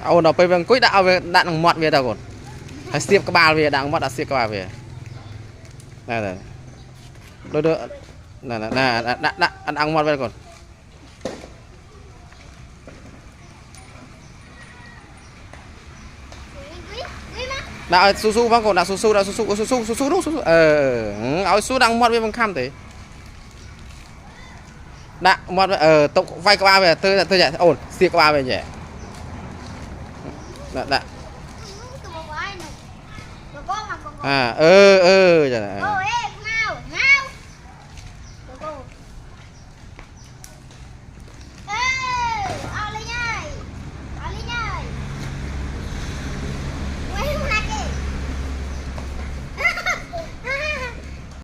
ôn nó bây cuối đạo về đạn mọt về đâu còn hay xiếp các ba về đạn mọt đã xiếp các ba về này này đôi đôi này này ăn mọt về còn đã su su bác còn đã su su đã su su đúng su áo su đang mọt về bằng cam thế đã mọt tộc vay các ba về tôi chạy ổn xiếp các ba về nhỉ đã à chả